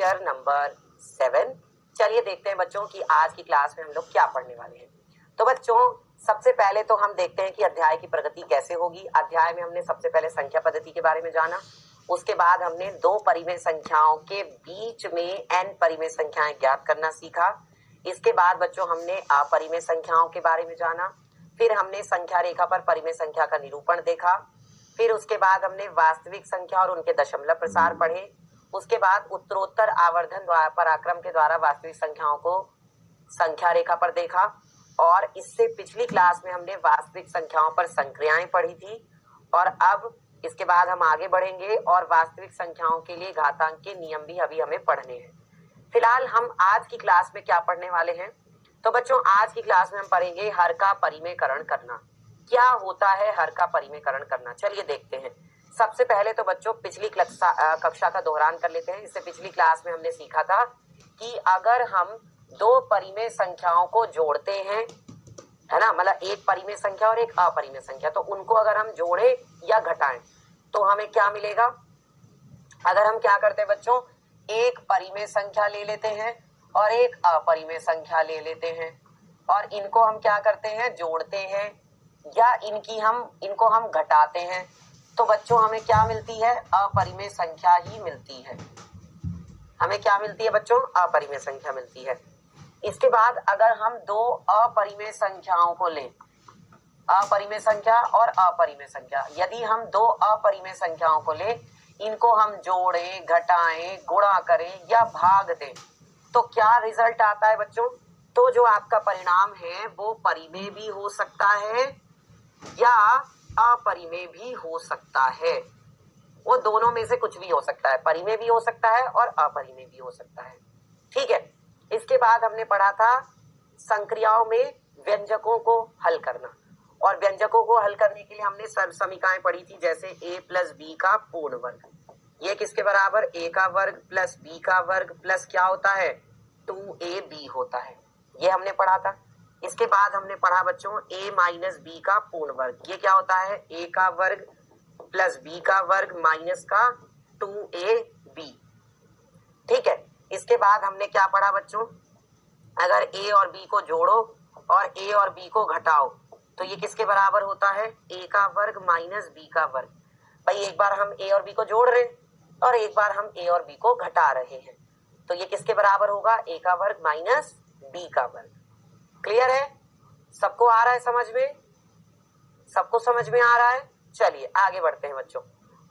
Lecture number 7। चलिए देखते हैं बच्चों कि आज की क्लास में हम लोग क्या पढ़ने वाले हैं। तो बच्चों सबसे पहले तो हम देखते हैं कि अध्याय की प्रगति कैसे होगी। अध्याय में हमने सबसे पहले संख्या पद्धति के बारे में जाना, उसके बाद हमने दो परिमेय संख्याओं के बीच में n परिमेय संख्याएं ज्ञात करना सीखा। इसके बाद बच्चों हमने अपरिमेय संख्याओं के बारे में जाना, फिर हमने संख्या रेखा पर परिमेय संख्या का निरूपण देखा, फिर उसके बाद हमने वास्तविक संख्या और उनके दशमलव प्रसार पढ़े। उसके बाद उत्तरोत्तर आवर्धन पराक्रम के द्वारा वास्तविक संख्याओं को संख्या रेखा पर देखा, और इससे पिछली क्लास में हमने वास्तविक संख्याओं पर संक्रियाएं पढ़ी थी। और अब इसके बाद हम आगे बढ़ेंगे और वास्तविक संख्याओं के लिए घातांक के नियम भी अभी हमें पढ़ने हैं। फिलहाल हम आज की क्लास में क्या पढ़ने वाले हैं, तो बच्चों आज की क्लास में हम पढ़ेंगे हर का परिमेयकरण करना। क्या होता है हर का परिमेयकरण करना, चलिए देखते हैं। सबसे पहले तो बच्चों पिछली कक्षा का दोहरान कर लेते हैं। इससे पिछली क्लास में हमने सीखा था कि अगर हम दो परिमेय संख्याओं को जोड़ते हैं, है ना, मतलब एक परिमेय संख्या और एक अपरिमेय संख्या, तो उनको अगर हम जोड़े या घटाएं तो हमें क्या मिलेगा। अगर हम क्या करते हैं बच्चों, एक परिमेय संख्या ले लेते हैं और एक अपरिमेय संख्या ले लेते हैं और इनको हम क्या करते हैं, जोड़ते हैं या इनको हम घटाते हैं, तो बच्चों हमें क्या मिलती है, अपरिमेय संख्या ही मिलती है। हमें क्या मिलती है बच्चों, अपरिमेय संख्या मिलती है। इसके बाद अगर हम दो अपरिमेय संख्याओं को लें, अपरिमेय संख्या और अपरिमेय संख्या, यदि हम दो अपरिमेय संख्याओं को लें, इनको हम जोड़ें, घटाएं, गुणा करें या भाग दें, तो क्या रिजल्ट आता है बच्चों, तो जो आपका परिणाम है वो परिमेय भी हो सकता है या अपरिमेय भी हो सकता है। वो दोनों में से कुछ भी हो सकता है, परिमेय भी हो सकता है और अपरिमेय भी हो सकता है। ठीक है। इसके बाद हमने पढ़ा था संक्रियाओं में व्यंजकों को हल करना, और व्यंजकों को हल करने के लिए हमने समीकरण पढ़ी थी, जैसे a प्लस बी का पूर्ण वर्ग, ये किसके बराबर, a का वर्ग प्लस b का वर्ग प्लस क्या होता है, 2ab होता है, ये हमने पढ़ा था। इसके बाद हमने पढ़ा बच्चों a माइनस बी का पूर्ण वर्ग, ये क्या होता है, a का वर्ग प्लस b का वर्ग माइनस का 2ab। ठीक है। इसके बाद हमने क्या पढ़ा बच्चों, अगर a और b को जोड़ो और a और b को घटाओ तो ये किसके बराबर होता है, a का वर्ग माइनस b का वर्ग। भाई एक बार हम a और b को जोड़ रहे हैं और एक बार हम a और b को घटा रहे हैं, तो ये किसके बराबर होगा, a का वर्ग माइनस b का वर्ग। क्लियर है, सबको आ रहा है समझ में, सबको समझ में आ रहा है। चलिए आगे बढ़ते हैं बच्चों,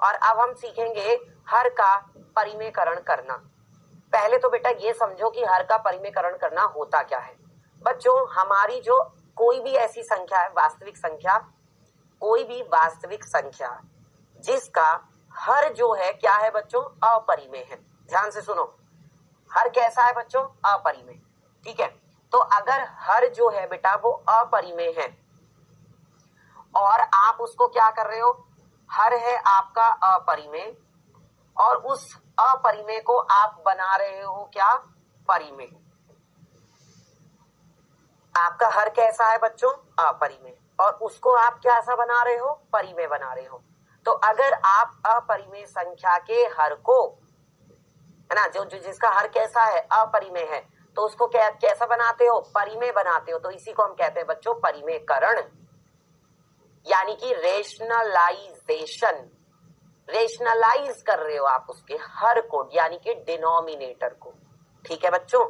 और अब हम सीखेंगे हर का परिमेयकरण करना। पहले तो बेटा ये समझो कि हर का परिमेयकरण करना होता क्या है। बच्चों हमारी जो कोई भी ऐसी संख्या है, वास्तविक संख्या, कोई भी वास्तविक संख्या जिसका हर जो है क्या है बच्चों, अपरिमेय है। ध्यान से सुनो, हर कैसा है बच्चों, अपरिमेय। ठीक है। तो अगर हर जो है बेटा वो अपरिमेय है और आप उसको क्या कर रहे हो, हर है आपका अपरिमेय और उस अपरिमेय को आप बना रहे हो क्या, परिमेय। आपका हर कैसा है बच्चों, अपरिमेय, और उसको आप कैसा बना रहे हो, परिमेय बना रहे हो। तो अगर आप अपरिमेय संख्या के हर को, है ना, जो जिसका हर कैसा है, अपरिमेय है, तो उसको कैसा बनाते हो, परिमेय बनाते हो, तो इसी को हम कहते हैं बच्चों परिमेयकरण, यानी कि रेशनलाइजेशन। रेशनलाइज कर रहे हो आप उसके हर को, यानी कि डिनोमिनेटर को। ठीक है बच्चों,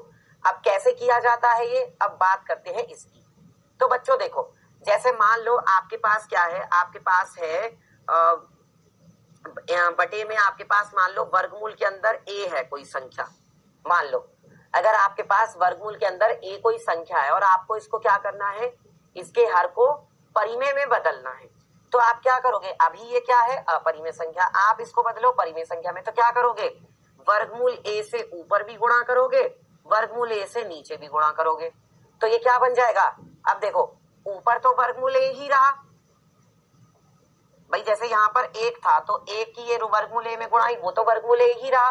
अब कैसे किया जाता है ये, अब बात करते हैं इसकी। तो बच्चों देखो, जैसे मान लो आपके पास क्या है, आपके पास है बटे में आपके पास मान लो वर्गमूल के अंदर a है कोई संख्या। मान लो अगर आपके पास वर्गमूल के अंदर a कोई संख्या है और आपको इसको क्या करना है, इसके हर को परिमेय में बदलना है, तो आप क्या करोगे, अभी ये क्या है, अपरिमेय संख्या, आप इसको बदलो परिमेय संख्या में, तो क्या करोगे, वर्गमूल a से ऊपर भी गुणा करोगे, वर्गमूल a से नीचे भी गुणा करोगे, तो ये क्या बन जाएगा। अब देखो ऊपर तो वर्गमूल a ही रहा भाई, जैसे यहाँ पर एक था तो एक की ये वर्गमूल a में गुणाई, वो तो वर्गमूल a ही रहा,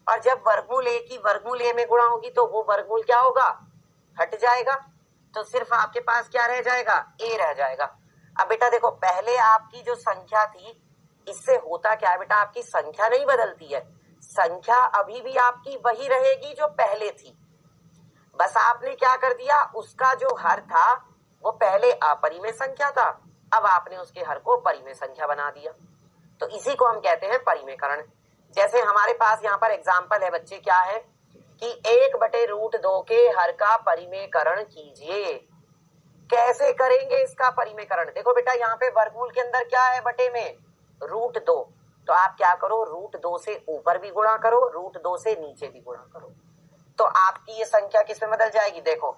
और जब वर्गमूल a की वर्गमूल a में गुणा होगी तो वो वर्गमूल क्या होगा, हट जाएगा, तो सिर्फ आपके पास क्या रह जाएगा, a रह जाएगा। अब बेटा देखो पहले आपकी जो संख्या थी, इससे होता क्या है बेटा, आपकी संख्या नहीं बदलती है, संख्या अभी भी आपकी वही रहेगी जो पहले थी, बस आपने क्या कर दिया, उसका जो हर था वो पहले अपरिमेय संख्या था, अब आपने उसके हर को परिमेय संख्या बना दिया। तो इसी को हम कहते हैं परिमेयकरण। जैसे हमारे पास यहाँ पर एग्जाम्पल है बच्चे, क्या है कि 1/√2 के हर का परिमेयकरण कीजिए। कैसे करेंगे इसका परिमेयकरण? देखो बेटा, यहाँ पे वर्गमूल के अंदर क्या है बटे में, √2, तो आप क्या करो, √2 से ऊपर भी गुणा करो, √2 से नीचे भी गुणा करो, तो आपकी ये संख्या किस में बदल जाएगी? देखो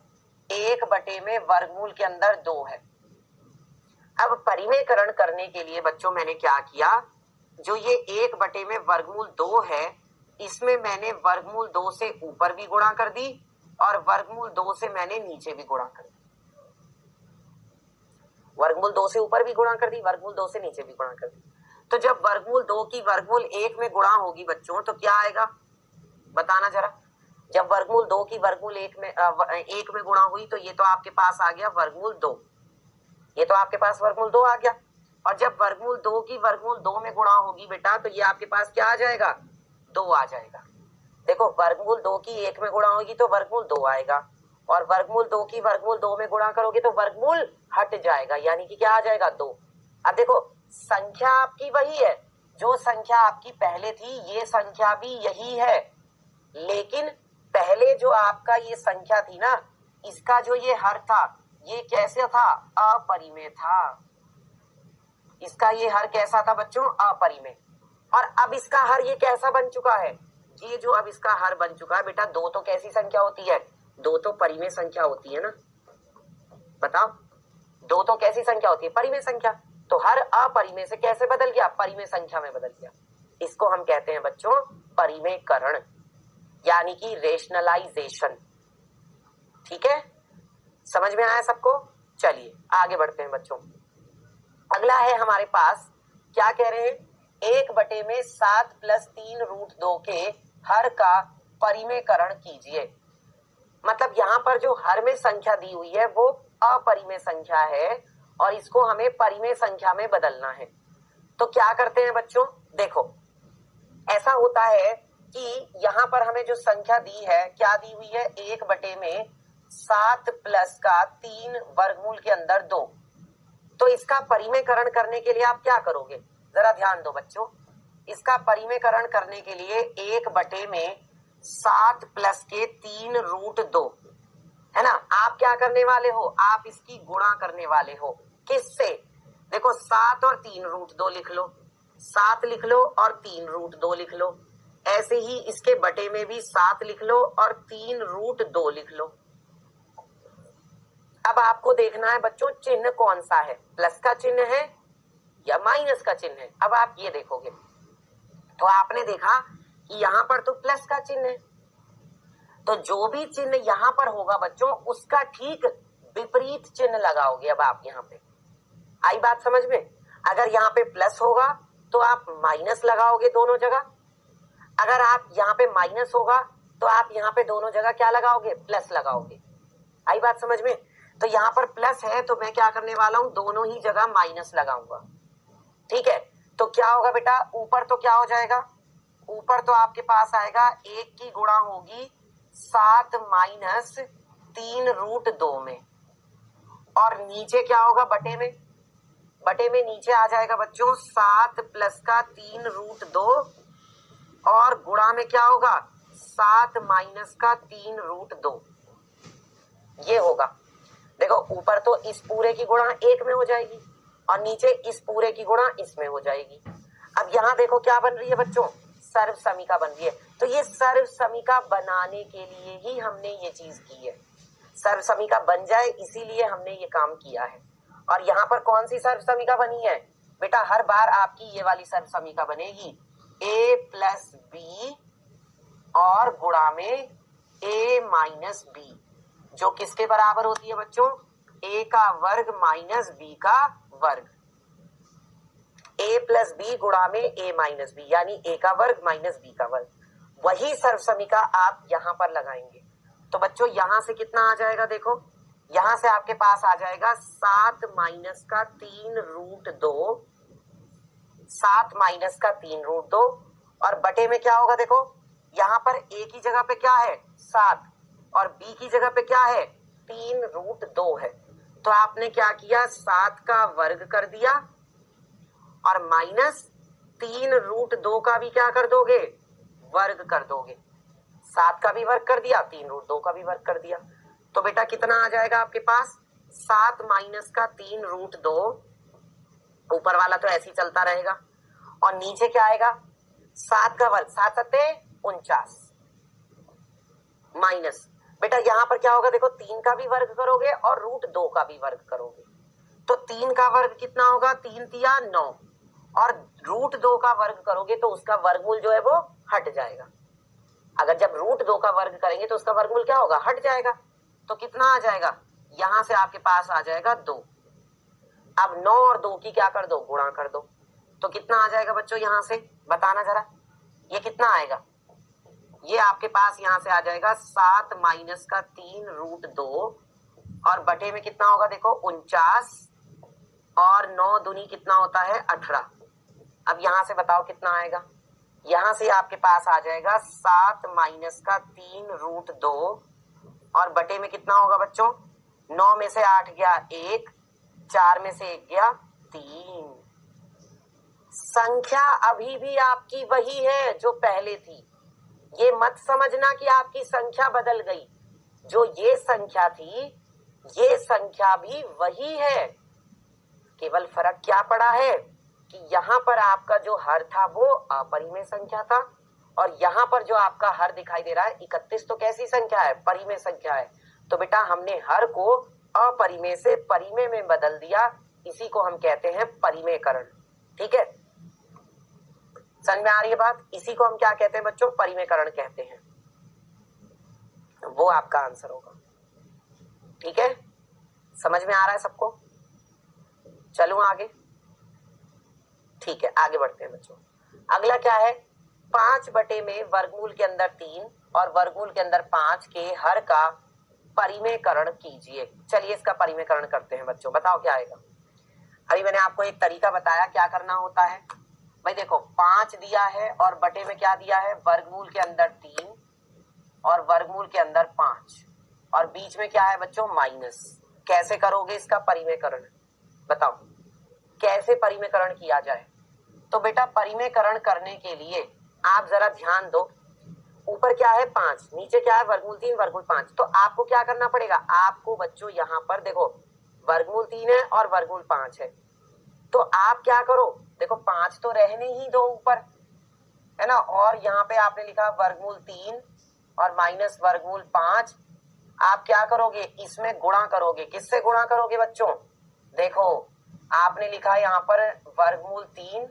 1 में वर्गमूल के अंदर 2 है। अब परिमेयकरण करने के लिए बच्चों मैंने क्या किया, जो ये 1 में वर्गमूल 2 है, इसमें मैंने वर्गमूल 2 से ऊपर भी गुणा कर दी और वर्गमूल 2 से मैंने नीचे भी गुणा कर दी। वर्गमूल 2 से ऊपर भी गुणा कर दी, वर्गमूल 2 से नीचे भी गुणा कर दी। तो जब वर्गमूल 2 की वर्गमूल 1 में गुणा होगी बच्चों, तो क्या आएगा बताना जरा। जब वर्गमूल 2 की वर्गमूल 1 में गुणा हुई, तो ये तो आपके पास आ गया वर्गमूल 2, ये तो आपके पास वर्गमूल 2 आ गया। और जब वर्गमूल 2 की वर्गमूल 2 में गुणा होगी बेटा, तो ये आपके पास क्या आ जाएगा, 2 आ जाएगा। देखो वर्गमूल 2 की 1 में गुणा होगी तो वर्गमूल 2 आएगा, और वर्गमूल 2 की वर्गमूल 2 में गुणा करोगे तो वर्गमूल हट जाएगा, यानी कि क्या आ जाएगा, 2। अब देखो संख्या आपकी वही है, जो संख्या आपकी पहले थी ये संख्या भी यही है, लेकिन पहले जो आपका ये संख्या थी ना, इसका जो ये हर था ये कैसे था, अपरिमेय था। इसका ये हर कैसा था बच्चों, अपरिमेय। और अब इसका हर ये कैसा बन चुका है, ये जो अब इसका हर बन चुका है बेटा, 2 तो कैसी संख्या होती है, 2 तो परिमेय संख्या होती है ना, बताओ 2 तो कैसी संख्या होती है, परिमेय संख्या। तो हर अपरिमेय से कैसे बदल गया, परिमेय संख्या में बदल गया। इसको हम कहते हैं बच्चों परिमेयकरण, यानी कि रेशनलाइजेशन। ठीक है, समझ में आया सबको? चलिए आगे बढ़ते हैं बच्चों। अगला है हमारे पास, क्या कह रहे हैं, 1/7 + 3√2 के हर का परिमेयकरण कीजिए। मतलब यहाँ पर जो हर में संख्या दी हुई है वो अपरिमेय संख्या है और इसको हमें परिमेय संख्या में बदलना है। तो क्या करते हैं बच्चों, देखो ऐसा होता है कि यहाँ पर हमें जो संख्या दी है, क्या दी हुई है, 1/7 + 3 वर्गमूल के अंदर 2। तो इसका परिमेयकरण करने के लिए आप क्या करोगे, जरा ध्यान दो बच्चों। इसका परिमेयकरण करने के लिए 1/7 + 3√2 है ना, आप क्या करने वाले हो, आप इसकी गुणा करने वाले हो। किससे? देखो 7 और 3√2 लिख लो, 7 लिख लो और 3√2 लिख लो। ऐसे ही इसके बटे में भी 7 लिख लो और 3√2 लिख लो। अब आपको देखना है बच्चों चिन्ह कौन सा है, प्लस का चिन्ह है या माइनस का चिन्ह है। अब आप ये देखोगे तो आपने देखा कि यहाँ पर तो प्लस का चिन्ह है, तो जो भी चिन्ह यहाँ पर होगा बच्चों उसका ठीक विपरीत चिन्ह लगाओगे। अब आप यहाँ पे आई बात समझ में? अगर यहाँ पे प्लस होगा तो आप माइनस लगाओगे दोनों जगह, अगर आप यहाँ पे माइनस होगा तो आप यहाँ पे दोनों जगह क्या लगाओगे, प्लस लगाओगे। आई बात समझ में? तो यहाँ पर प्लस है तो मैं क्या करने वाला हूँ, दोनों ही जगह माइनस लगाऊंगा। ठीक है, तो क्या होगा बेटा, ऊपर तो क्या हो जाएगा, ऊपर तो आपके पास आएगा 1 की गुणा होगी 7 - 3√2 में, और नीचे क्या होगा बटे में, बटे में नीचे आ जाएगा बच्चों 7 + 3√2 और गुणा में क्या होगा 7 - 3√2, ये होगा। देखो ऊपर तो इस पूरे की गुणा 1 में हो जाएगी और नीचे इस पूरे की गुणा इसमें हो जाएगी। अब यहाँ देखो क्या बन रही है बच्चों, सर्व समीका बन रही है। तो ये सर्व समीका बनाने के लिए ही हमने ये चीज की है, सर्व समीका बन जाए इसीलिए हमने ये काम किया है। और यहाँ पर कौन सी सर्व समीका बनी है बेटा, हर बार आपकी ये वाली सर्व समीका बनेगी, a + b और गुणा में a - b, जो किसके बराबर होती है बच्चों, a का वर्ग माइनस b का वर्ग। a + b गुणा में a - b, यानी a का वर्ग माइनस b का वर्ग। वही सर्व समीका आप यहाँ पर लगाएंगे। तो बच्चों यहाँ से कितना आ जाएगा, देखो यहाँ से आपके पास आ जाएगा 7 - 3√2, 7 - 3√2 और बटे में क्या होगा, देखो यहाँ पर a की जगह पे क्या है 7 और b की जगह पे क्या है 3√2 है। तो आपने क्या किया 7 का वर्ग कर दिया और माइनस 3√2 का भी क्या कर दोगे वर्ग कर दोगे। 7 का भी वर्ग कर दिया 3√2 का भी वर्ग कर दिया। तो बेटा कितना आ जाएगा आपके पास 7 माइनस का 3√2, ऊपर वाला तो ऐसे ही चलता रहेगा और नीचे क्या आएगा 7 का वर्ग 7 सत्ते 49 माइनस बेटा यहाँ पर क्या होगा देखो 3 का भी वर्ग करोगे और √2 का भी वर्ग करोगे तो 3 का वर्ग कितना होगा 3 तिया 9 और √2 का वर्ग करोगे तो उसका वर्गमूल जो है वो हट जाएगा। अगर जब √2 का वर्ग करेंगे तो उसका वर्गमूल क्या होगा हट जाएगा। तो कितना आ जाएगा यहां से आपके पास आ जाएगा 2। अब 9 और 2 की क्या कर दो गुणा कर दो। तो कितना आ जाएगा बच्चों यहां से बताना जरा, ये कितना आएगा, ये आपके पास यहां से आ जाएगा 7 माइनस का 3√2 और बटे में कितना होगा देखो 49 और 9 दूनी कितना होता है 18। अब यहां से बताओ कितना आएगा, यहां से आपके पास आ जाएगा 7 माइनस का 3√2 और बटे में कितना होगा बच्चों 9 में से 8 गया 1, 4 में से 1 गया 3। संख्या अभी भी आपकी वही है जो पहले थी, ये मत समझना कि आपकी संख्या बदल गई। जो ये संख्या थी ये संख्या भी वही है, केवल फर्क क्या पड़ा है कि यहाँ पर आपका जो हर था वो अपरिमेय संख्या था और यहाँ पर जो आपका हर दिखाई दे रहा है 31 तो कैसी संख्या है समझ संख्या है। तो बेटा हमने हर को अपरिमेय से परिमेय में बदल दिया, इसी को हम कहते हैं परिमेयकरण। ठीक है समझ में आ रही है बात, इसी को हम क्या कहते हैं बच्चों परिमेयकरण कहते हैं। वो आपका आंसर होगा। ठीक है समझ में आ रहा है सबको, चलूं आगे। ठीक है आगे बढ़ते हैं बच्चों। अगला क्या है 5 बटे में वर्गमूल के अंदर 3 और वर्गमूल के अंदर 5 के हर का परिमेयकरण कीजिए। चलिए इसका परिमेयकरण करते हैं बच्चों, बताओ क्या आएगा। अभी मैंने आपको एक तरीका बताया क्या करना होता है। भाई देखो 5 दिया है और बटे में क्या दिया है वर्गमूल के अंदर 3 और वर्गमूल के अंदर 5 और बीच में क्या है बच्चों माइनस। कैसे करोगे इसका परिमेयकरण बताओ, कैसे परिमेयकरण किया जाए। तो बेटा परिमेयकरण करने के लिए आप जरा ध्यान दो, ऊपर क्या है 5 नीचे क्या है वर्गमूल 3 वर्गमूल 5। तो आपको क्या करना पड़ेगा, आपको बच्चों यहाँ पर देखो वर्गमूल 3 है और वर्गमूल 5 है। तो आप क्या करो देखो 5 तो रहने ही दो ऊपर है ना, और यहाँ पे आपने लिखा वर्गमूल 3 और माइनस वर्गमूल 5। आप क्या करोगे इसमें गुणा करोगे, किससे गुणा करोगे बच्चों, देखो आपने लिखा यहाँ पर वर्गमूल 3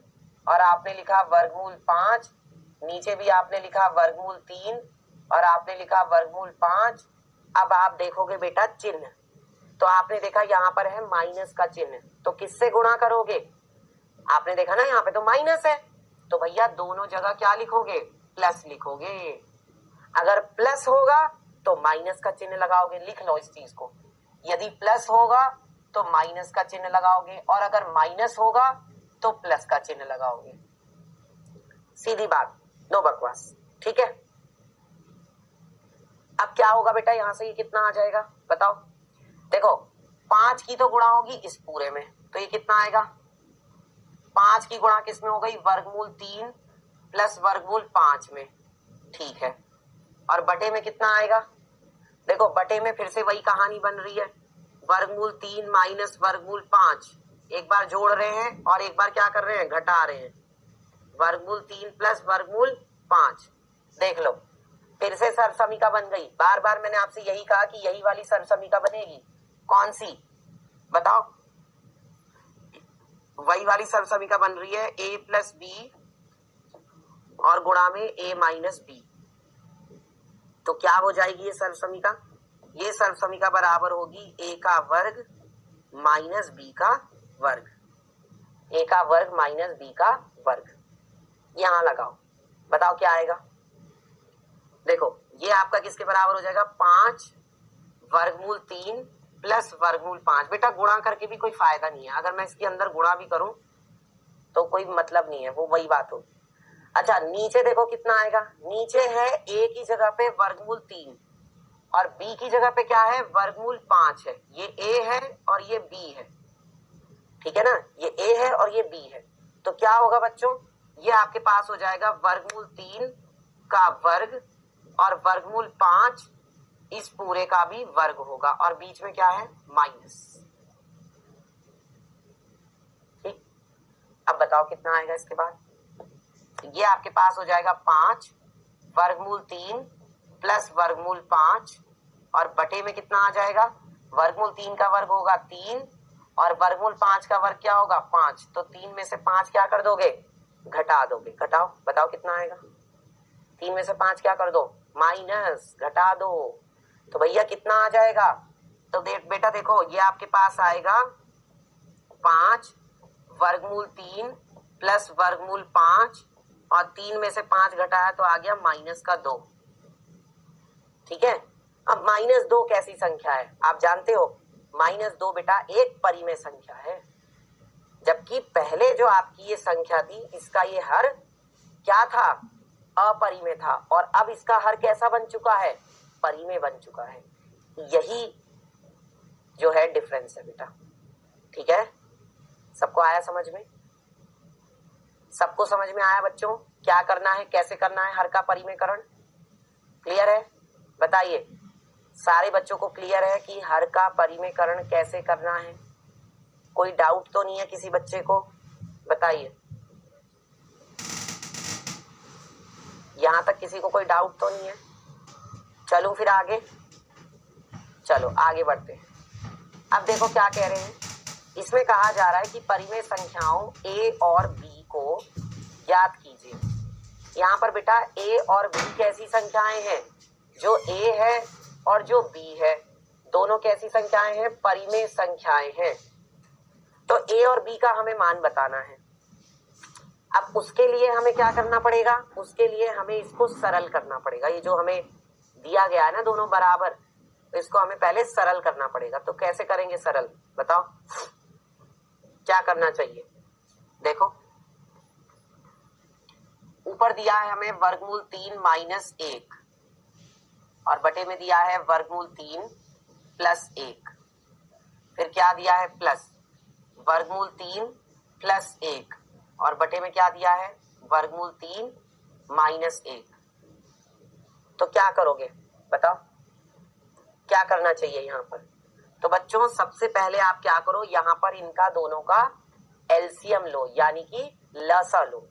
और आपने लिखा वर्गमूल 5, नीचे भी आपने लिखा वर्गमूल 3 और आपने लिखा वर्गमूल 5। अब आप देखोगे बेटा चिन्ह, तो आपने देखा यहाँ पर है माइनस का चिन्ह, तो किससे गुणा करोगे, आपने देखा ना यहाँ पे तो माइनस है, तो भैया दोनों जगह क्या लिखोगे प्लस लिखोगे। अगर प्लस होगा तो माइनस का चिन्ह लगाओगे, लिख लो इस चीज को, यदि प्लस होगा तो माइनस का चिन्ह लगाओगे और अगर माइनस होगा तो प्लस का चिन्ह लगाओगे। सीधी बात, नो बकवास। ठीक है अब क्या होगा बेटा यहां से ये कितना आ जाएगा बताओ, देखो 5 की तो गुणा होगी इस पूरे में, तो ये कितना आएगा 5 की गुणा किस में हो गई वर्गमूल 3 प्लस वर्गमूल 5 में। ठीक है और बटे में कितना आएगा, देखो बटे में फिर से वही कहानी बन रही है, वर्गमूल 3 माइनस वर्गमूल 5, एक बार जोड़ रहे हैं और एक बार क्या कर रहे हैं घटा रहे हैं, वर्गमूल 3 प्लस वर्गमूल 5। देख लो फिर से सरसमीका बन गई। बार बार मैंने आपसे यही कहा कि यही वाली सरसमीका बनेगी, कौन सी बताओ, वही वाली सरसमीका बन रही है a प्लस बी और गुणा में a माइनस बी। तो क्या हो जाएगी ये सरसमीका, ये सरसमीका बराबर होगी a का वर्ग माइनस बी का वर्ग, a का वर्ग माइनस बी का वर्ग। यहां लगाओ बताओ क्या आएगा, देखो ये आपका किसके बराबर हो जाएगा 5 वर्गमूल 3 प्लस वर्गमूल 5। बेटा गुणा करके भी कोई फायदा नहीं है, अगर मैं इसके अंदर गुणा भी करूं तो कोई मतलब नहीं है, वो वही बात होगी। अच्छा नीचे देखो कितना आएगा, नीचे है a की जगह पे वर्गमूल 3 और b की जगह पे क्या है, वर्गमूल 5 है। ये a है और ये b है, ठीक है ना, ये a है और ये b है। तो क्या होगा बच्चों, ये आपके पास हो जाएगा वर्गमूल 3 का वर्ग और वर्गमूल 5 इस पूरे का भी वर्ग होगा और बीच में क्या है, माइनस। ठीक, अब बताओ कितना आएगा इसके बाद। ये आपके पास हो जाएगा 5 वर्गमूल 3 प्लस वर्गमूल 5 और बटे में कितना आ जाएगा, वर्गमूल 3 का वर्ग होगा 3 और वर्गमूल 5 का वर्ग क्या होगा 5। तो 3 में से 5 क्या कर दोगे, घटा दोगे। घटाओ, बताओ कितना आएगा। 3 में से 5 क्या कर दो, माइनस, घटा दो। तो भैया कितना आ जाएगा, तो बेटा देखो ये आपके पास आएगा 5 वर्गमूल 3 प्लस वर्गमूल 5 और 3 में से 5 घटाया तो आ गया माइनस का 2। ठीक है, अब -2 कैसी संख्या है आप जानते हो, -2 बेटा एक परिमेय संख्या है, जबकि पहले जो आपकी ये संख्या थी इसका ये हर क्या था, अपरिमेय था और अब इसका हर कैसा बन चुका है, परिमेय बन चुका है। यही जो है डिफरेंस है बेटा। ठीक है, सबको आया समझ में, सबको समझ में आया बच्चों, क्या करना है, कैसे करना है हर का परिमेयकरण, क्लियर है, बताइए सारे बच्चों को क्लियर है कि हर का परिमेयकरण कैसे करना है, कोई डाउट तो नहीं है किसी बच्चे को, बताइए। यहां तक किसी को कोई डाउट तो नहीं है, चलो फिर आगे, चलो आगे बढ़ते हैं। अब देखो क्या कह रहे हैं, इसमें कहा जा रहा है कि परिमेय संख्याओं a और b को ज्ञात कीजिए। यहाँ पर बेटा a और b कैसी संख्याएं हैं, जो a है और जो b है दोनों कैसी संख्याएं हैं, परिमेय संख्याएं हैं। तो a और b का हमें मान बताना है। अब उसके लिए हमें क्या करना पड़ेगा, उसके लिए हमें इसको सरल करना पड़ेगा। ये जो हमें दिया गया है ना दोनों बराबर, तो इसको हमें पहले सरल करना पड़ेगा। तो कैसे करेंगे सरल, बताओ क्या करना चाहिए। देखो ऊपर दिया है हमें वर्गमूल 3 माइनस 1 और बटे में दिया है वर्गमूल 3 प्लस 1, फिर क्या दिया है प्लस वर्गमूल 3 प्लस 1 और बटे में क्या दिया है वर्गमूल 3 माइनस 1। तो क्या करोगे बताओ, क्या करना चाहिए यहाँ पर। तो बच्चों सबसे पहले आप क्या करो, यहाँ पर इनका दोनों का एलसीएम लो, यानी कि लसा लो।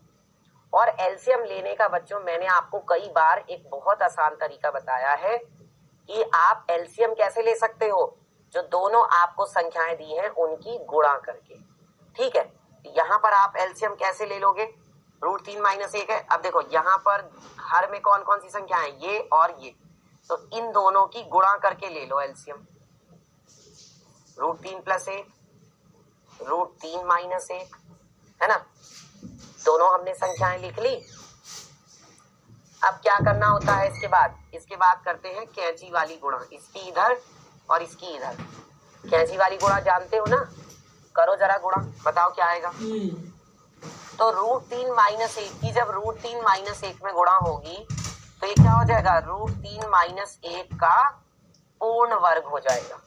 और एलसीएम लेने का बच्चों मैंने आपको कई बार एक बहुत आसान तरीका बताया है कि आप एलसीएम कैसे ले सकते हो, जो दोनों आपको संख्याएं दी हैं उनकी गुणा करके। ठीक है, यहाँ पर आप एलसीएम कैसे ले लोगे, √3 माइनस 1 है। अब देखो यहाँ पर हर में कौन कौन सी संख्या है, ये और ये, तो इन दोनों की गुणा करके ले लो एलसीएम। √3 प्लस 1, √3 माइनस 1, है ना, दोनों हमने संख्याएं लिख ली। अब क्या करना होता है इसके बाद, इसके बाद करते हैं कैंची वाली गुणा, इसकी इधर और इसकी इधर। कैंची वाली गुणा जानते हो ना, करो जरा गुणा, बताओ क्या आएगा। तो √3 माइनस 1 की जब √3 माइनस 1 में गुणा होगी तो ये क्या हो जाएगा, √3 माइनस 1 का पूर्ण वर्ग हो जाएगा।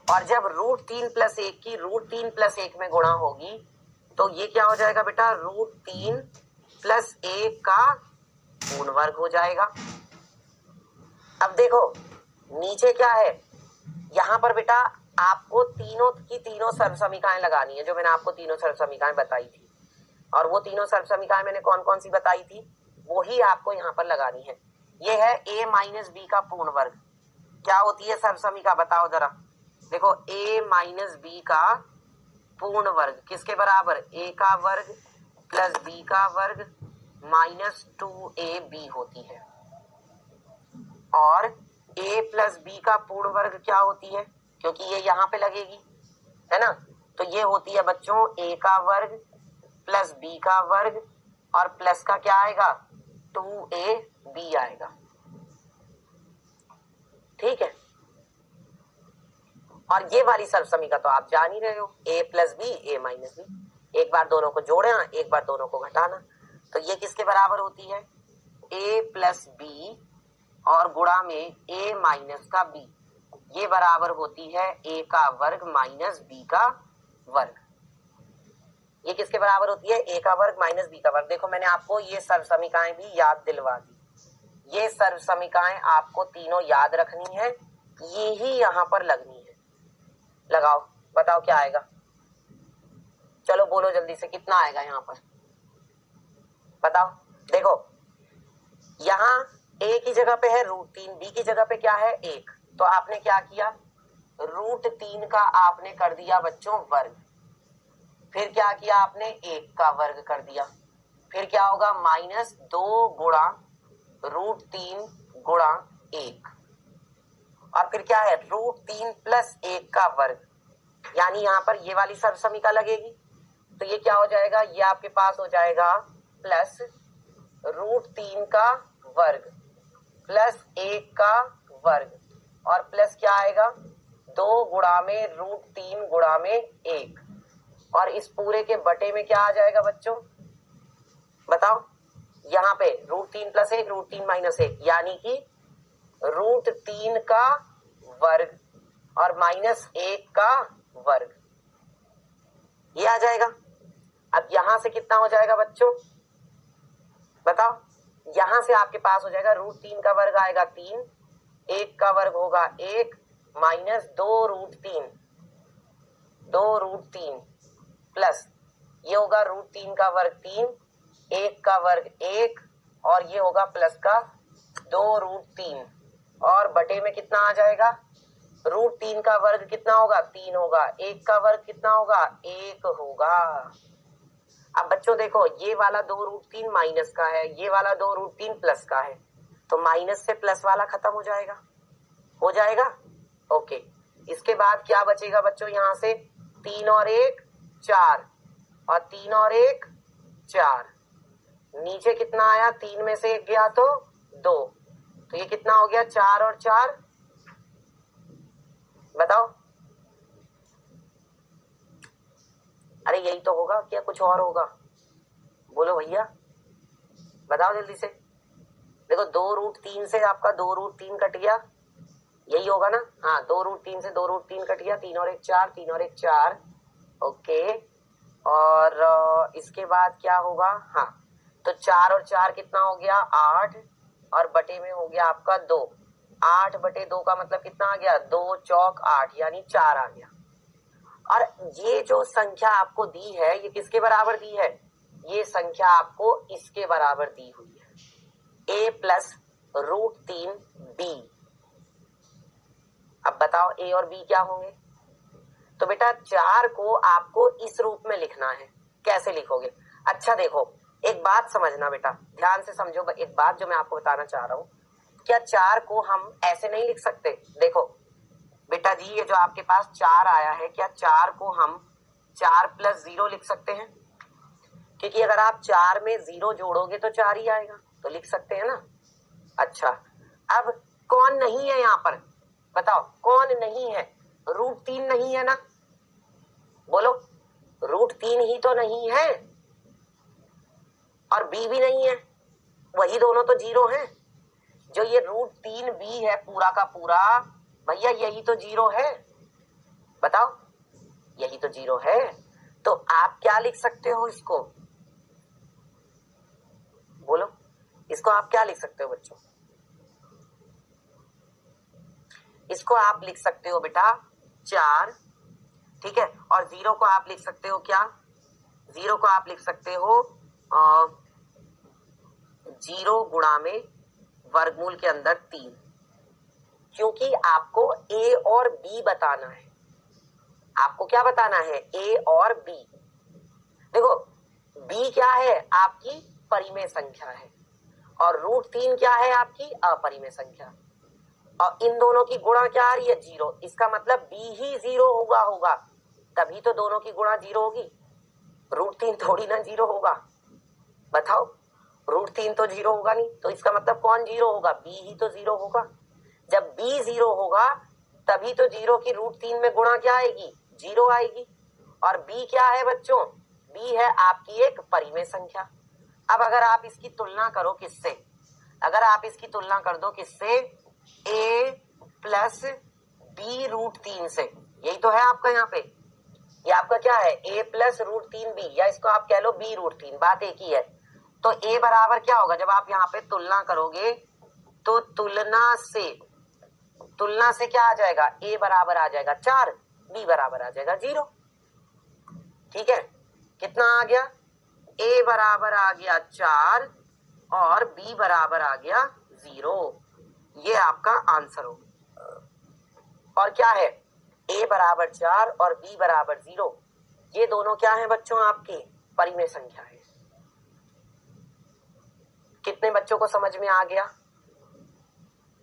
और जब √3 प्लस 1 की √3 प्लस 1 में गुणा होगी तो ये क्या हो जाएगा बेटा, √3 प्लस 1 का पूर्ण वर्ग हो जाएगा। अब देखो नीचे क्या है, यहाँ पर बेटा आपको तीनों की तीनों सर्वसमीकाएं लगानी है, जो मैंने आपको तीनों सर्वसमीकाएं बताई थी। और वो तीनों सर्वसमीकाएं मैंने कौन कौन सी बताई थी, वो ही आपको यहाँ पर लगानी है। ये है a माइनस बी का पूर्ण वर्ग, क्या होती है सर्वसमीका बताओ जरा। देखो a माइनस बी का पूर्ण वर्ग किसके बराबर, a का वर्ग प्लस b का वर्ग माइनस 2ab होती है। और a प्लस b का पूर्ण वर्ग क्या होती है, क्योंकि ये यहाँ पे लगेगी, है ना, तो ये होती है बच्चों a का वर्ग प्लस b का वर्ग और प्लस का क्या आएगा 2ab आएगा। ठीक है, और ये वाली सर्वसमीका तो आप जान ही रहे हो, a plus B a minus B. एक बार दोनों को जोड़ना, एक बार दोनों को घटाना। तो ये किसके बराबर होती है, a प्लस बी और गुणा में a माइनस का b, ये बराबर होती है a का वर्ग माइनस b का वर्ग। ये किसके बराबर होती है, a का वर्ग माइनस b का वर्ग। देखो मैंने आपको ये सर्व समीकरण भी याद दिलवा दी, ये सर्व समीकरण आपको तीनों याद रखनी है, ये ही यहाँ पर लगनी है। लगाओ, बताओ क्या आएगा, चलो बोलो जल्दी से, कितना आएगा यहाँ पर बताओ। देखो यहाँ a की जगह पे है √3, b की जगह पे क्या है 1, तो आपने क्या किया, √3 का आपने कर दिया बच्चों वर्ग, फिर क्या किया आपने 1 का वर्ग कर दिया, फिर क्या होगा -2 गुणा √3 गुणा 1, और फिर क्या है √3 प्लस 1 का वर्ग, यानी यहाँ पर ये वाली सर्व समीकरण लगेगी, तो ये क्या हो जाएगा, ये आपके पास हो जाएगा प्लस √3 का वर्ग प्लस 1 का वर्ग, और प्लस क्या आएगा 2 गुणा में √3 गुणा में 1, और इस पूरे के बटे में क्या आ जाएगा बच्चों बताओ, यहाँ पे √3 प्लस 1 √3 माइनस 1, यानी कि √3 का वर्ग और माइनस 1 का वर्ग, ये आ जाएगा। अब यहां से कितना हो जाएगा बच्चों बताओ, यहां से आपके पास हो जाएगा √3 का वर्ग आएगा 3, 1 का वर्ग होगा 1 माइनस 2√3 प्लस ये होगा √3 का वर्ग 3, 1 का वर्ग 1, और ये होगा प्लस का 2√3, और बटे में कितना आ जाएगा, √3 का वर्ग कितना होगा 3 होगा, 1 का वर्ग कितना होगा 1 होगा। अब बच्चों देखो ये वाला 2√3 माइनस का है, ये वाला 2√3 प्लस का है, तो माइनस से प्लस वाला खत्म हो जाएगा ओके। इसके बाद क्या बचेगा बच्चों, यहाँ से 3 और 1 4, और 3 और 1 4, नीचे कितना आया, 3 में से 1 गया तो 2, तो ये कितना हो गया 4 और 4 बताओ, अरे यही तो होगा क्या, कुछ और होगा, बोलो भैया बताओ जल्दी से। देखो 2√3 से आपका 2√3 कट गया, यही होगा ना, हाँ 2√3 से 2√3 कट गया, 3 और 1 4, 3 और 1 4 ओके, और इसके बाद क्या होगा, हाँ तो 4 और 4 कितना हो गया 8, और बटे में हो गया आपका 2, 8 बटे 2 का मतलब कितना आ गया 2 चौक 8, यानी 4 आ गया। और ये जो संख्या आपको दी है ये किसके बराबर दी है, ये संख्या आपको इसके बराबर दी हुई है, a प्लस √3b। अब बताओ a और b क्या होंगे, तो बेटा 4 को आपको इस रूप में लिखना है, कैसे लिखोगे, अच्छा देखो एक बात समझना बेटा, ध्यान से समझो एक बात जो मैं आपको बताना चाह रहा हूँ, क्या 4 को हम ऐसे नहीं लिख सकते, देखो बेटा जी ये जो आपके पास 4 आया है, क्या 4 को हम 4 प्लस 0 लिख सकते हैं, क्योंकि अगर आप 4 में 0 जोड़ोगे तो 4 ही आएगा, तो लिख सकते हैं ना। अच्छा अब कौन नहीं है यहाँ पर बताओ, कौन नहीं है, √3 नहीं है ना, बोलो √3 ही तो नहीं है, और b भी नहीं है, वही दोनों तो 0 हैं, जो ये √3b है पूरा का पूरा भैया यही तो 0 है, बताओ यही तो 0 है, तो आप क्या लिख सकते हो इसको, बोलो इसको आप क्या लिख सकते हो बच्चों, इसको आप लिख सकते हो बेटा 4, ठीक है, और 0 को आप लिख सकते हो क्या, 0 को आप लिख सकते हो 0 गुणा में वर्गमूल के अंदर 3, क्योंकि आपको a और b बताना है, आपको क्या बताना है a और b। देखो b क्या है आपकी परिमेय संख्या है, और √3 क्या है आपकी अपरिमेय संख्या, और इन दोनों की गुणा क्या आ रही है 0, इसका मतलब b ही 0 होगा, तभी तो दोनों की गुणा 0 होगी, √3 थोड़ी ना 0 होगा, बताओ √3 तो 0 होगा नहीं, तो इसका मतलब कौन 0 होगा, b ही तो 0 होगा, जब b 0 होगा तभी तो 0 की √3 में गुणा क्या आएगी 0 आएगी, और b क्या है बच्चों, b है आपकी एक परिमेय संख्या, अब अगर आप इसकी तुलना करो किससे, अगर आप इसकी तुलना कर दो किससे, a प्लस बी रूट 3 से, यही तो है आपका यहाँ पे, ये आपका क्या है a प्लस रूट 3 बी, या इसको आप कह लो b रूट 3, बात एक ही है। तो a बराबर क्या होगा, जब आप यहाँ पे तुलना करोगे तो तुलना से क्या आ जाएगा, a बराबर आ जाएगा 4, b बराबर आ जाएगा 0। ठीक है, कितना आ गया, a बराबर आ गया 4 और b बराबर आ गया 0। ये आपका आंसर हो। और क्या है, a बराबर 4 और b बराबर 0, ये दोनों क्या है बच्चों, आपकी परिमेय संख्या है। कितने बच्चों को समझ में आ गया,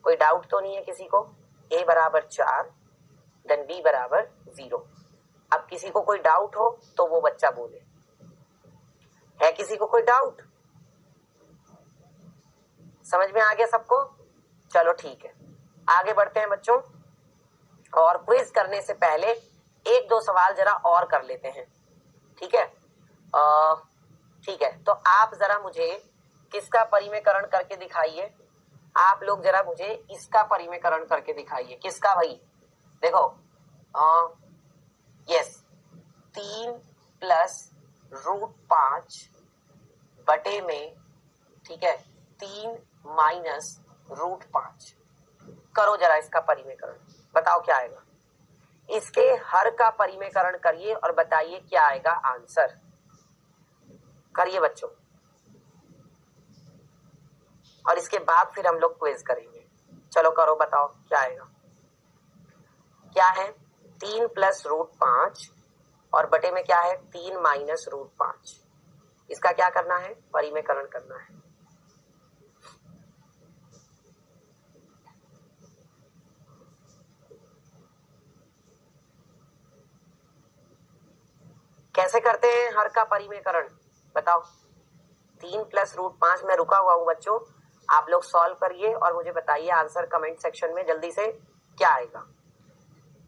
कोई डाउट तो नहीं है किसी को, a बराबर 4 देन b बराबर 0। अब किसी को कोई डाउट हो तो वो बच्चा बोले, है किसी को कोई डाउट, समझ में आ गया सबको, चलो ठीक है आगे बढ़ते हैं बच्चों। और क्विज करने से पहले एक दो सवाल जरा और कर लेते हैं, ठीक है। ठीक है, तो आप जरा मुझे किसका परिमेयकरण करके दिखाइए, आप लोग जरा मुझे इसका परिमेयकरण करके दिखाइए। किसका भाई, देखो यस, 3 प्लस रूट 5 बटे में, ठीक है, 3 माइनस रूट 5, करो जरा इसका परिमेयकरण, बताओ क्या आएगा। इसके हर का परिमेयकरण करिए और बताइए क्या आएगा आंसर, करिए बच्चों। और इसके बाद फिर हम लोग क्विज करेंगे, चलो करो बताओ क्या आएगा। क्या है, 3 प्लस रूट 5 और बटे में क्या है 3 माइनस रूट 5, इसका क्या करना है, परिमेयकरण करना है। कैसे करते हैं हर का परिमेयकरण, बताओ। 3 प्लस रूट 5, मैं रुका हुआ हूं बच्चों, आप लोग सॉल्व करिए और मुझे बताइए आंसर कमेंट सेक्शन में जल्दी से क्या आएगा।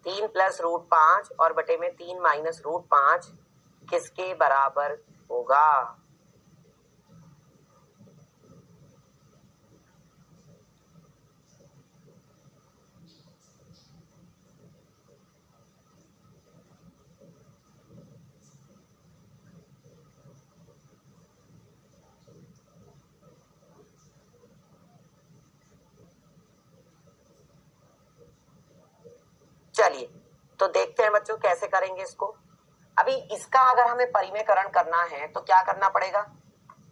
3 प्लस रूट 5 और बटे में 3 माइनस रूट 5 किसके बराबर होगा। चलिए तो देखते हैं बच्चों कैसे करेंगे इसको। अभी इसका अगर हमें परिमेयकरण करना है तो क्या करना पड़ेगा,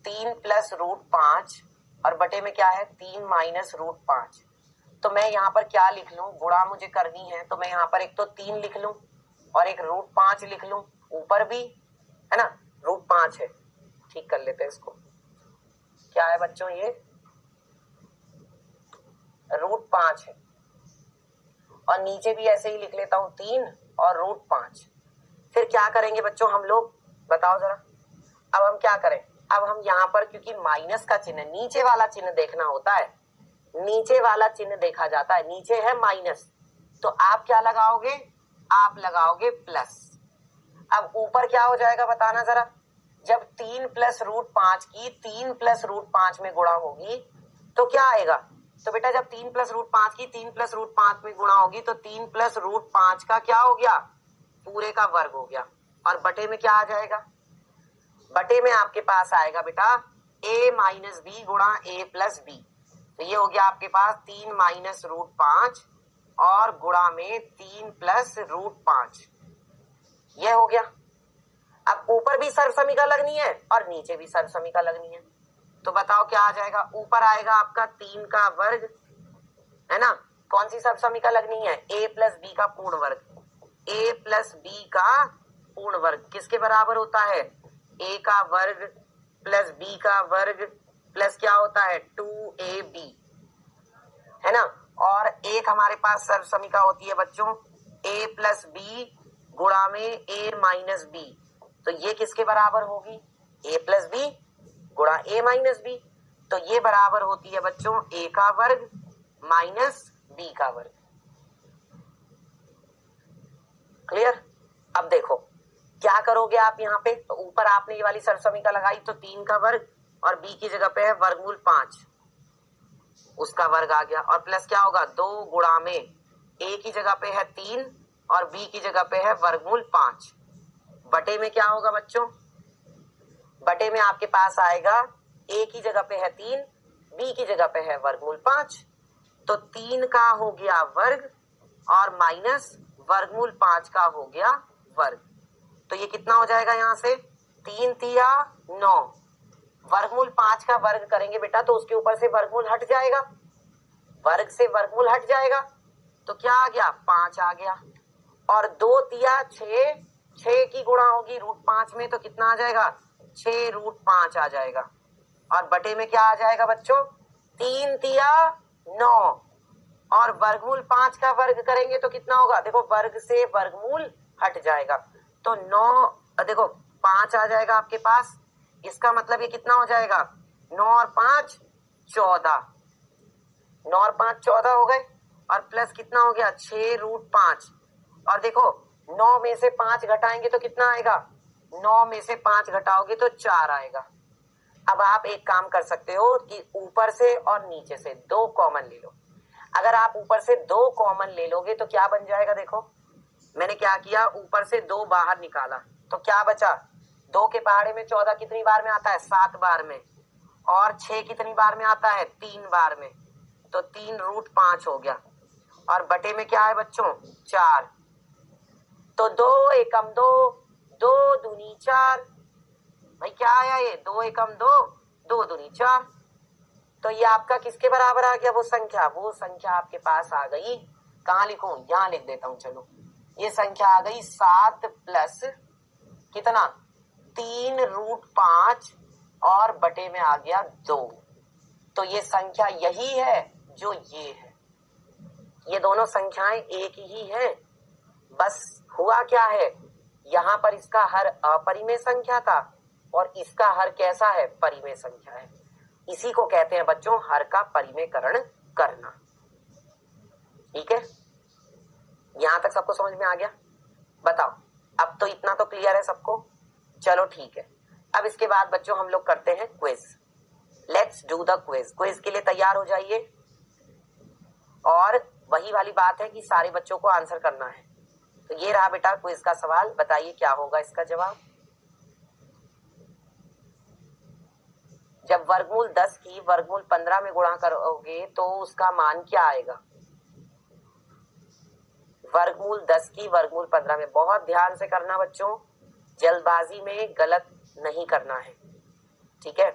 3 प्लस रूट 5 और बटे में क्या है 3 माइनस रूट 5। तो मैं यहाँ पर क्या लिख लूं, गुणा मुझे करनी है तो मैं यहाँ पर एक तो 3 लिख लूं और एक रूट 5 लिख लूं, ऊपर भी है ना रूट 5 है। ठीक कर लेते हैं इसको, क्या है बच्चों ये रूट 5 है, और नीचे भी ऐसे ही लिख लेता हूं 3 और रूट 5। फिर क्या करेंगे बच्चों हम लोग, बताओ जरा। अब हम क्या करें, अब हम यहाँ पर क्योंकि माइनस का चिन्ह, नीचे वाला चिन्ह देखना होता है, नीचे वाला चिन्ह देखा जाता है, नीचे है माइनस, तो आप क्या लगाओगे, आप लगाओगे प्लस। अब ऊपर क्या हो जाएगा बताना जरा, जब 3 प्लस रूट 5 की 3 प्लस रूट 5 में गुणा होगी तो क्या आएगा, तो बेटा जब 3 प्लस रूट 5 की 3 प्लस रूट 5 में गुणा होगी तो 3 प्लस रूट 5 का क्या हो गया, पूरे का वर्ग हो गया। और बटे में क्या आ जाएगा, बटे में आपके पास आएगा बेटा a माइनस बी गुणा a प्लस बी। तो ये हो गया आपके पास 3 माइनस रूट 5 और गुणा में 3 प्लस रूट 5, ये हो गया। अब ऊपर भी सर्वसमीका लगनी है और नीचे भी सर्वसमीका लगनी है, तो बताओ क्या आ जाएगा, ऊपर आएगा आपका 3 का वर्ग, है ना, कौन सी सर्वसमीका लगनी है, a प्लस बी का पूर्ण वर्ग। a प्लस बी का पूर्ण वर्ग किसके बराबर होता है, a का वर्ग प्लस b का वर्ग प्लस क्या होता है 2ab, है ना। और एक हमारे पास सर्वसमीका होती है बच्चों a प्लस बी गुणा में a माइनस बी, तो ये किसके बराबर होगी, a प्लस बी गुणा a माइनस बी, तो ये बराबर होती है बच्चों a का वर्ग माइनस b का वर्ग। क्लियर। अब देखो क्या करोगे आप यहाँ पे, तो ऊपर आपने ये वाली सर्वसमीका लगाई तो 3 का वर्ग और b की जगह पे है वर्गमूल 5, उसका वर्ग आ गया, और प्लस क्या होगा 2 गुणा में a की जगह पे है 3 और b की जगह पे है वर्गमूल 5, बटे में क्या होगा बच्चों, बटे में आपके पास आएगा a की जगह पे है 3, b की जगह पे है वर्गमूल 5, तो 3 का हो गया वर्ग और माइनस वर्गमूल 5 का हो गया वर्ग, तो ये कितना हो जाएगा यहाँ से 3 तिया 9, वर्गमूल 5 का वर्ग करेंगे बेटा तो उसके ऊपर से वर्गमूल हट जाएगा, वर्ग से वर्गमूल हट जाएगा, तो क्या आ गया 5 आ गया, और 2 तिया 6, 6 की गुणा होगी √5 में तो कितना आ जाएगा 6√5 आ जाएगा, और बटे में क्या आ जाएगा बच्चों 3 तिया 9, और वर्गमूल 5 का वर्ग करेंगे तो कितना होगा, देखो वर्ग से वर्गमूल हट जाएगा, तो 9 देखो 5 आ जाएगा आपके पास, इसका मतलब ये कितना हो जाएगा 9 और 5 14, 9 और 5 14 हो गए, और प्लस कितना हो गया 6√5, और देखो 9 में से 5 घटाएंगे तो कितना आएगा, 9 में से 5 घटाओगे तो 4 आएगा। अब आप एक काम कर सकते हो कि ऊपर से और नीचे से 2 कॉमन ले लो, अगर आप ऊपर से 2 कॉमन ले लोगे तो क्या बन जाएगा, देखो मैंने क्या किया ऊपर से 2 बाहर निकाला तो क्या बचा, 2 के पहाड़े में 14 कितनी बार में आता है 7 बार में, और 6 कितनी बार में आता है 3 बार में, तो 3√5 हो गया, और बटे में क्या है बच्चों 4, तो 2 एकम 2, 2 दूनी 4, भाई क्या आया ये 2 एकम 2, 2 दूनी 4, तो ये आपका किसके बराबर आ गया, वो संख्या आपके पास आ गई, कहाँ लिखूं, यहाँ लिख देता हूं, चलो ये संख्या आ गई 7 प्लस कितना 3√5 और बटे में आ गया 2, तो ये संख्या यही है जो ये है, ये दोनों संख्याएं एक ही है, बस हुआ क्या है यहाँ पर इसका हर अपरिमेय संख्या था और इसका हर कैसा है परिमेय संख्या है, इसी को कहते हैं बच्चों हर का परिमेयकरण करना। ठीक है, यहां तक सबको समझ में आ गया, बताओ अब तो इतना तो क्लियर है सबको, चलो ठीक है, अब इसके बाद बच्चों हम लोग करते हैं quiz, let's do the quiz, quiz के लिए तैयार हो जाइए, और वही वाली बात है कि सारे बच्चों को आंसर करना है, तो ये रहा बेटा क्विज का सवाल, बताइए क्या होगा इसका जवाब। जब वर्गमूल 10 की वर्गमूल 15 में गुणा करोगे तो उसका मान क्या आएगा, वर्गमूल 10 की वर्गमूल 15 में, बहुत ध्यान से करना बच्चों, जल्दबाजी में गलत नहीं करना है, ठीक है,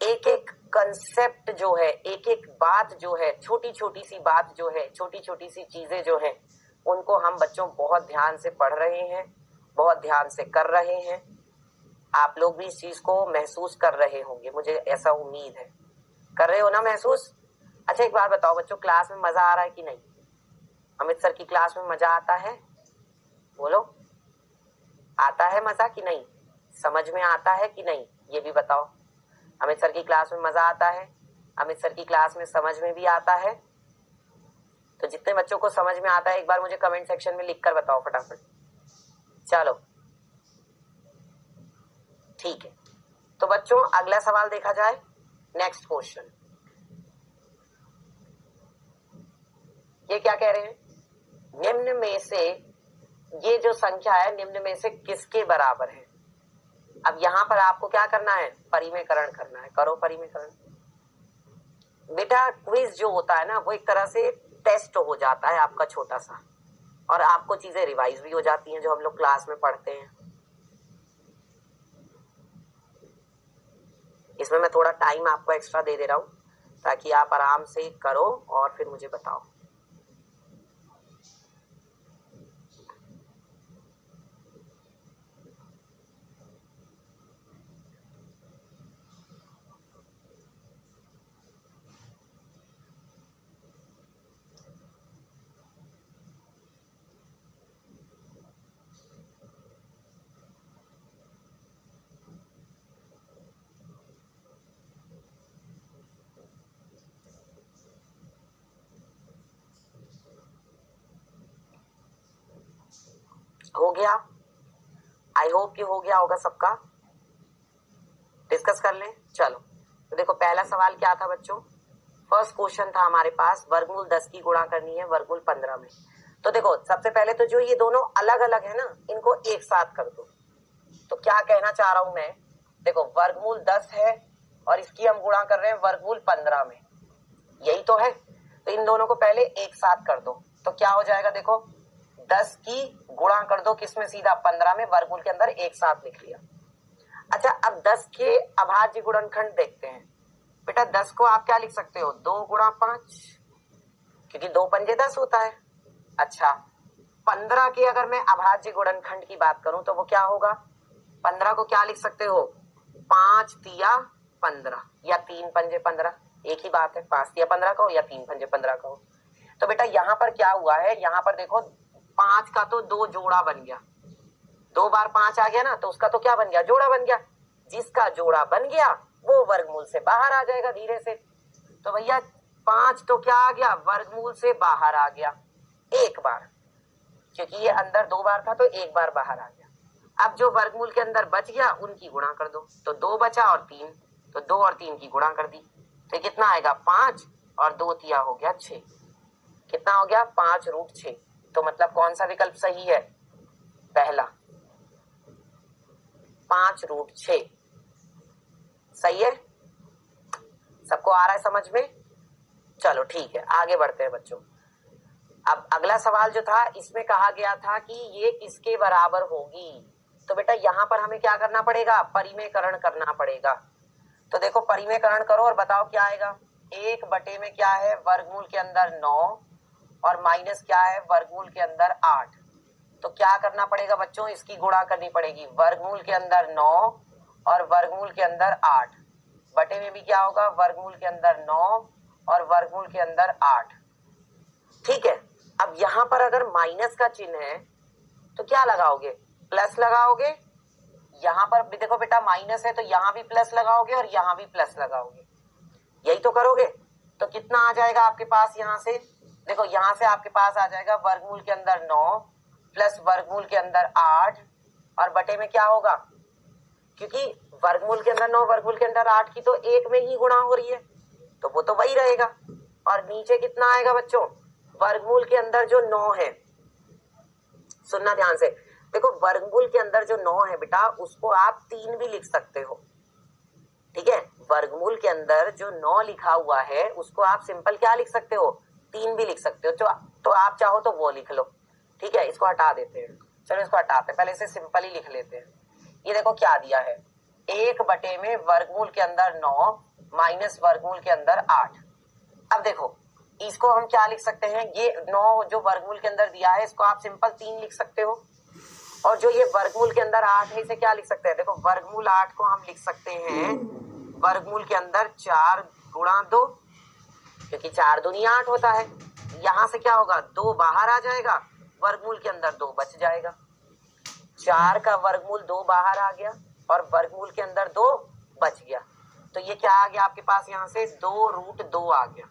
एक एक कंसेप्ट जो है, एक एक बात जो है, छोटी छोटी सी बात जो है, छोटी छोटी सी चीजें जो है, उनको हम बच्चों बहुत ध्यान से पढ़ रहे हैं, बहुत ध्यान से कर रहे हैं, आप लोग भी इस चीज को महसूस कर रहे होंगे, मुझे ऐसा उम्मीद है, कर रहे हो ना महसूस। अच्छा एक बात बताओ बच्चों, क्लास में मजा आ रहा है कि नहीं, अमित सर की क्लास में मजा आता है, बोलो आता है मजा कि नहीं, समझ में आता है कि नहीं, ये भी बताओ, अमित सर की क्लास में मजा आता है, अमित सर की क्लास में समझ में भी आता है, तो जितने बच्चों को समझ में आता है एक बार मुझे कमेंट सेक्शन में लिखकर बताओ फटाफट, चलो ठीक है, तो बच्चों अगला सवाल देखा जाए, नेक्स्ट क्वेश्चन, ये क्या कह रहे हैं, निम्न में से ये जो संख्या है निम्न में से किसके बराबर है, अब यहाँ पर आपको क्या करना है परिमेयकरण करना है, करो परिमेयकरण। बेटा क्विज जो होता है ना वो एक तरह से टेस्ट हो जाता है आपका छोटा सा, और आपको चीजें रिवाइज भी हो जाती हैं जो हम लोग क्लास में पढ़ते हैं, इसमें मैं थोड़ा टाइम आपको एक्स्ट्रा दे दे रहा हूँ ताकि आप आराम से करो और फिर मुझे बताओ। हो गया, आई होप कि हो गया होगा सबका, डिस्कस कर लें। चलो तो देखो पहला सवाल क्या था बच्चों, फर्स्ट क्वेश्चन था हमारे पास, वर्गमूल 10 की गुणा करनी है वर्गमूल 15 में। तो देखो सबसे पहले तो जो ये दोनों अलग अलग है ना, इनको एक साथ कर दो। तो क्या कहना चाह रहा हूं मैं, देखो वर्गमूल 10 है और इसकी हम गुणा कर रहे हैं वर्गमूल 15 में, यही तो है। तो इन दोनों को पहले एक साथ कर दो, तो क्या हो जाएगा, देखो 10 की गुणा कर दो किसमें, सीधा 15 में, वर्गमूल के अंदर एक साथ लिख लिया। अच्छा अब 10 के अभाज्य गुणनखंड देखते हैं। बेटा 10 को आप क्या लिख सकते हो, 2 गुणा 5, क्योंकि 2 पंजे 10 होता है। अच्छा 15 के अगर मैं अभाज्य गुणनखंड की बात करूं तो वो क्या होगा, 15 को क्या लिख सकते हो, 5 तिया 15 या 3 पंजे 15, एक ही बात है, 5 तिया 15 का हो या 3 पंजे 15 का हो। तो बेटा यहाँ पर क्या हुआ है, यहाँ पर देखो 5 का तो 2 जोड़ा बन गया, 2 बार 5 आ गया ना, तो उसका तो क्या बन गया, जोड़ा बन गया। जिसका जोड़ा बन गया वो वर्गमूल से बाहर आ जाएगा धीरे से। तो भैया 5 तो क्या आ गया, वर्गमूल से बाहर आ गया एक बार, क्योंकि ये अंदर 2 बार था तो एक बार बाहर आ गया। अब जो वर्गमूल के अंदर बच गया उनकी गुणा कर दो, तो 2 बचा और 3, तो 2 और 3 की गुणा कर दी, तो कितना आएगा 5 और 2 तिया हो गया 6, कितना हो गया 5√6। तो मतलब कौन सा विकल्प सही है, पहला 5√6 सही है। सबको आ रहा है समझ में, चलो ठीक है आगे बढ़ते हैं बच्चों। अब अगला सवाल जो था इसमें कहा गया था कि ये किसके बराबर होगी, तो बेटा यहाँ पर हमें क्या करना पड़ेगा, परिमेयकरण करना पड़ेगा। तो देखो परिमेयकरण करो और बताओ क्या आएगा, 1 बटे में क्या है, वर्गमूल के अंदर 9 और माइनस क्या है, वर्गमूल के अंदर 8। तो क्या करना पड़ेगा बच्चों, इसकी गुणा करनी पड़ेगी, वर्गमूल के अंदर 9 और वर्गमूल के अंदर 8, बटे में भी क्या होगा, वर्गमूल के अंदर 9 और वर्गमूल के अंदर 8। ठीक है, अब यहाँ पर अगर माइनस का चिन्ह है तो क्या लगाओगे, प्लस लगाओगे। यहाँ पर भी देखो बेटा माइनस है तो यहाँ भी प्लस लगाओगे और यहाँ भी प्लस लगाओगे, यही तो करोगे। तो कितना आ जाएगा आपके पास, यहाँ से देखो, यहाँ से आपके पास आ जाएगा वर्गमूल के अंदर 9 प्लस वर्गमूल के अंदर 8 और बटे में क्या होगा, क्योंकि वर्गमूल के अंदर 9 वर्गमूल के अंदर 8 की तो एक में ही गुणा हो रही है तो वो तो वही रहेगा। और नीचे कितना आएगा बच्चों, वर्गमूल के अंदर जो 9 है, सुनना ध्यान से, देखो वर्गमूल के अंदर जो 9 है बेटा उसको आप 3 भी लिख सकते हो, ठीक है। वर्गमूल के अंदर जो 9 लिखा हुआ है उसको आप सिंपल क्या लिख सकते हो, 3 भी लिख सकते हो। तो आप चाहो तो वो लिख लो, ठीक है। इसको हटा देते हैं, चलो इसको हटाते हैं, पहले इसे सिंपल ही लिख लेते हैं। ये देखो क्या दिया है, 1 बटे में वर्गमूल के अंदर 9 माइनस वर्गमूल के अंदर 8। अब देखो इसको हम क्या लिख सकते हैं, ये 9 जो वर्गमूल के अंदर दिया है इसको आप सिंपल 3 लिख सकते हो, और जो ये वर्गमूल के अंदर 8 है इसे क्या लिख सकते हैं, देखो वर्गमूल 8 को हम लिख सकते हैं वर्गमूल के अंदर 4 गुणा 2, क्योंकि 4 दूनी 8 होता है। यहां से क्या होगा, 2 बाहर आ जाएगा, वर्गमूल के अंदर 2 बच जाएगा, 4 का वर्गमूल 2 बाहर आ गया और वर्गमूल के अंदर 2 बच गया। तो ये क्या आ गया आपके पास, यहाँ से 2√2 आ गया।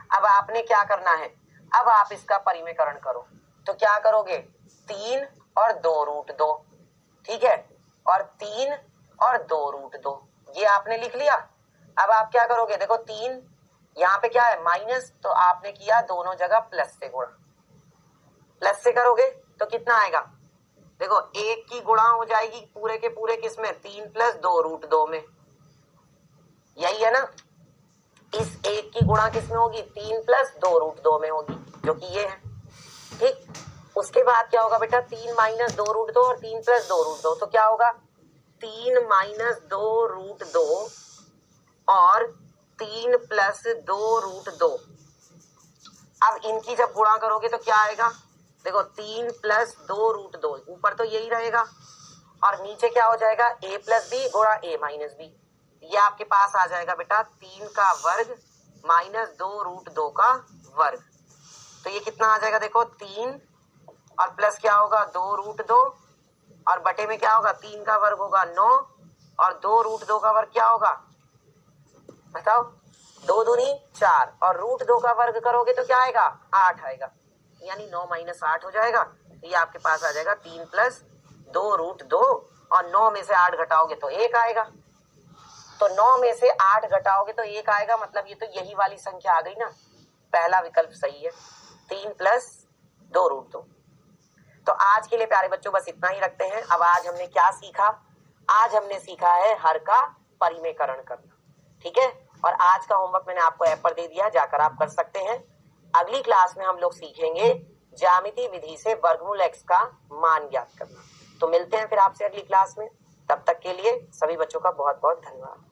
अब आपने क्या करना है, अब आप इसका परिमेयकरण करो, तो क्या करोगे, 3 और 2√2, ठीक है, और 3 और 2√2, ये आपने लिख लिया। अब आप क्या करोगे, देखो 3 यहाँ पे क्या है माइनस, तो आपने किया दोनों जगह प्लस से गुणा, प्लस से करोगे तो कितना आएगा, देखो 1 की गुणा हो जाएगी पूरे के पूरे किसमें, 3 + 2√2 में, यही है ना। इस 1 की गुणा किसमें होगी, 3 + 2√2 में होगी, जो कि ये है, ठीक। उसके बाद क्या होगा बेटा, 3 - 2√2 और 3 + 2√2, तो क्या होगा 3 - 2√2 और 3 + 2√2। अब इनकी जब गुणा करोगे तो क्या आएगा, देखो 3 + 2√2, ऊपर तो यही रहेगा और नीचे क्या हो जाएगा, a + b गुणा a - b, ये आपके पास आ जाएगा बेटा 3 का वर्ग - 2√2 का वर्ग। तो ये कितना आ जाएगा, देखो 3 और प्लस क्या होगा 2√2 और बटे में क्या होगा, 3 का वर्ग होगा 9 और 2√2 का वर्ग क्या होगा, बताओ, 2 दूनी 4 और √2 का वर्ग करोगे तो क्या आएगा, 8 आएगा, यानी 9 - 8 हो जाएगा। ये आपके पास आ जाएगा 3 + 2√2 और 9 में से 8 घटाओगे तो 1 आएगा। तो 9 में से 8 घटाओगे तो 1 आएगा, मतलब ये तो यही वाली संख्या आ गई ना, पहला विकल्प सही है। 3 + 2√2। तो आज के लिए प्यारे बच्चों बस इतना ही रखते हैं। अब आज हमने क्या सीखा? आज हमने सीखा है हर का परिमेयकरण करना, ठीक है। और आज का होमवर्क मैंने आपको ऐप पर दे दिया, जाकर आप कर सकते हैं। अगली क्लास में हम लोग सीखेंगे ज्यामिति विधि से वर्गमूल x का मान ज्ञात करना। तो मिलते हैं फिर आपसे अगली क्लास में। तब तक के लिए सभी बच्चों का बहुत बहुत धन्यवाद।